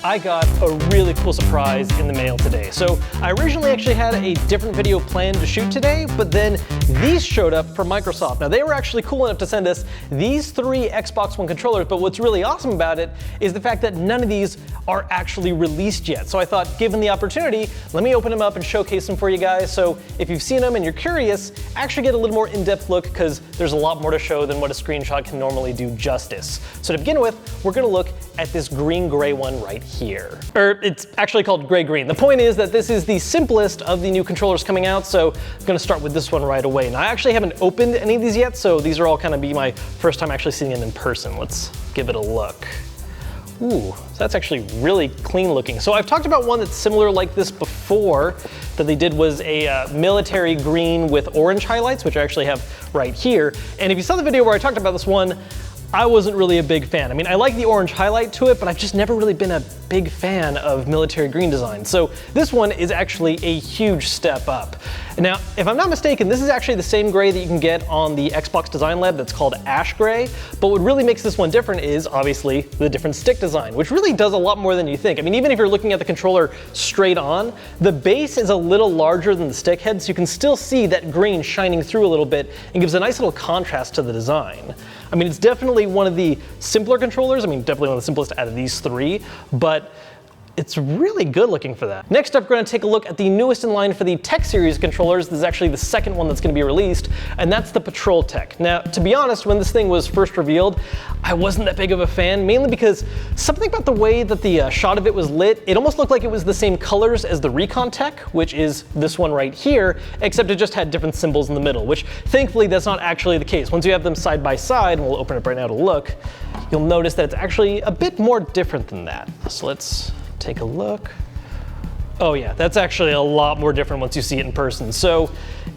I got a really cool surprise in the mail today. So I originally actually had a different video planned to shoot today, but then these showed up from Microsoft. Now they were actually cool enough to send us these 3 Xbox One controllers, but what's really awesome about it is the fact that none of these are actually released yet. So I thought, given the opportunity, let me open them up and showcase them for you guys. So if you've seen them and you're curious, actually get a little more in-depth look, because there's a lot more to show than what a screenshot can normally do justice. So to begin with, we're gonna look at this green-gray one right here. Or it's actually called gray-green. The point is that this is the simplest of the new controllers coming out, so I'm gonna start with this one right away. Now I actually haven't opened any of these yet, so these are all kind of be my first time actually seeing them in person. Let's give it a look. Ooh, so that's actually really clean looking. So I've talked about one that's similar like this before, that they did was a military green with orange highlights, which I actually have right here. And if you saw the video where I talked about this one, I wasn't really a big fan. I mean, I like the orange highlight to it, but I've just never really been a big fan of military green design. So this one is actually a huge step up. Now, if I'm not mistaken, this is actually the same gray that you can get on the Xbox Design Lab that's called Ash Gray. But what really makes this one different is obviously the different stick design, which really does a lot more than you think. I mean, even if you're looking at the controller straight on, the base is a little larger than the stick head, so you can still see that green shining through a little bit and gives a nice little contrast to the design. I mean, it's definitely one of the simpler controllers. I mean, definitely one of the simplest out of these 3, but it's really good looking for that. Next up, we're gonna take a look at the newest in line for the Tech Series controllers. This is actually the second one that's gonna be released, and that's the Patrol Tech. Now, to be honest, when this thing was first revealed, I wasn't that big of a fan, mainly because something about the way that the shot of it was lit, it almost looked like it was the same colors as the Recon Tech, which is this one right here, except it just had different symbols in the middle, which thankfully that's not actually the case. Once you have them side by side, and we'll open it right now to look, you'll notice that it's actually a bit more different than that. So let's take a look. Oh yeah, that's actually a lot more different once you see it in person. So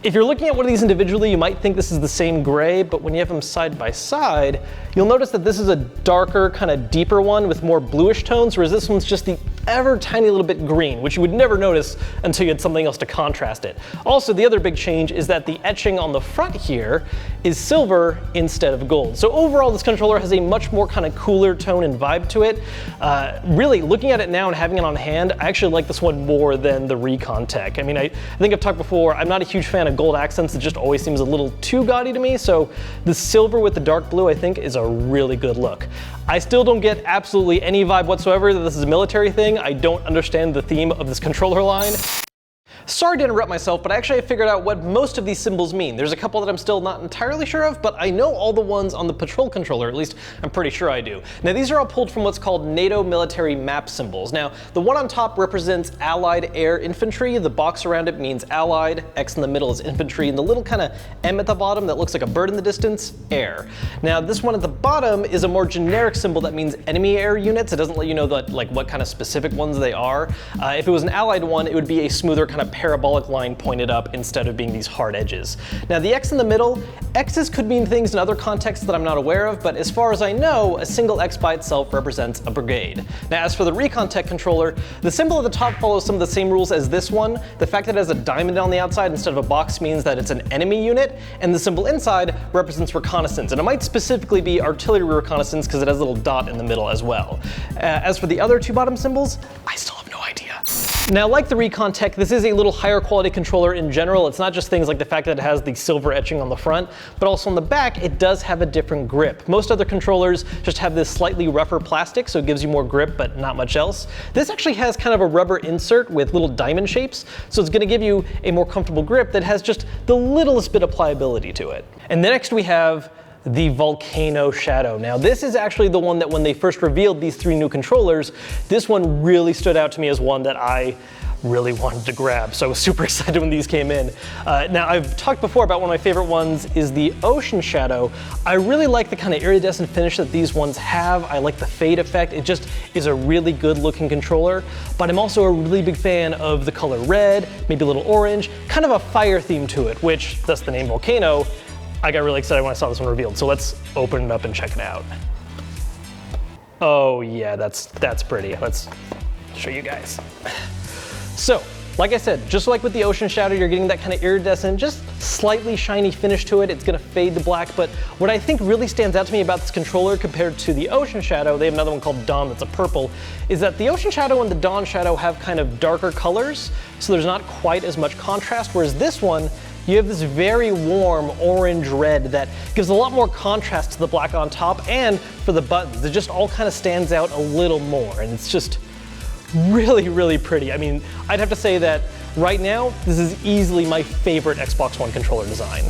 if you're looking at one of these individually, you might think this is the same gray, but when you have them side by side, you'll notice that this is a darker, kind of deeper one with more bluish tones, whereas this one's just the ever tiny little bit green, which you would never notice until you had something else to contrast it. Also, the other big change is that the etching on the front here is silver instead of gold. So overall, this controller has a much more kind of cooler tone and vibe to it. Really, looking at it now and having it on hand, I actually like this one more than the Recon Tech. I mean, I think I've talked before, I'm not a huge fan of gold accents. It just always seems a little too gaudy to me. So the silver with the dark blue, I think, is a really good look. I still don't get absolutely any vibe whatsoever that this is a military thing. I don't understand the theme of this controller line. Sorry to interrupt myself, but I actually figured out what most of these symbols mean. There's a couple that I'm still not entirely sure of, but I know all the ones on the Patrol controller, at least I'm pretty sure I do. Now these are all pulled from what's called NATO military map symbols. Now the one on top represents Allied air infantry, the box around it means Allied, X in the middle is infantry, and the little kind of M at the bottom that looks like a bird in the distance, air. Now this one at the bottom is a more generic symbol that means enemy air units. It doesn't let you know that, like, what kind of specific ones they are. If it was an Allied one, it would be a smoother kind of parabolic line pointed up instead of being these hard edges. Now the X in the middle, X's could mean things in other contexts that I'm not aware of, but as far as I know, a single X by itself represents a brigade. Now as for the Recon Tech controller, the symbol at the top follows some of the same rules as this one. The fact that it has a diamond on the outside instead of a box means that it's an enemy unit, and the symbol inside represents reconnaissance, and it might specifically be artillery reconnaissance because it has a little dot in the middle as well. As for the other 2 bottom symbols, I still have no idea. Now, like the Recon Tech, this is a little higher quality controller in general. It's not just things like the fact that it has the silver etching on the front, but also on the back, it does have a different grip. Most other controllers just have this slightly rougher plastic, so it gives you more grip, but not much else. This actually has kind of a rubber insert with little diamond shapes, so it's gonna give you a more comfortable grip that has just the littlest bit of pliability to it. And next we have the Volcano Shadow. Now this is actually the one that when they first revealed these 3 new controllers, this one really stood out to me as one that I really wanted to grab. So I was super excited when these came in. Now I've talked before about one of my favorite ones is the Ocean Shadow. I really like the kind of iridescent finish that these ones have. I like the fade effect. It just is a really good looking controller, but I'm also a really big fan of the color red, maybe a little orange, kind of a fire theme to it, which thus the name Volcano. I got really excited when I saw this one revealed, so let's open it up and check it out. Oh yeah, that's pretty. Let's show you guys. So, like I said, just like with the Ocean Shadow, you're getting that kind of iridescent, just slightly shiny finish to it. It's gonna fade to black, but what I think really stands out to me about this controller compared to the Ocean Shadow, they have another one called Dawn that's a purple, is that the Ocean Shadow and the Dawn Shadow have kind of darker colors, so there's not quite as much contrast, whereas this one, you have this very warm orange-red that gives a lot more contrast to the black on top, and for the buttons, it just all kind of stands out a little more, and it's just really, really pretty. I mean, I'd have to say that right now, this is easily my favorite Xbox One controller design.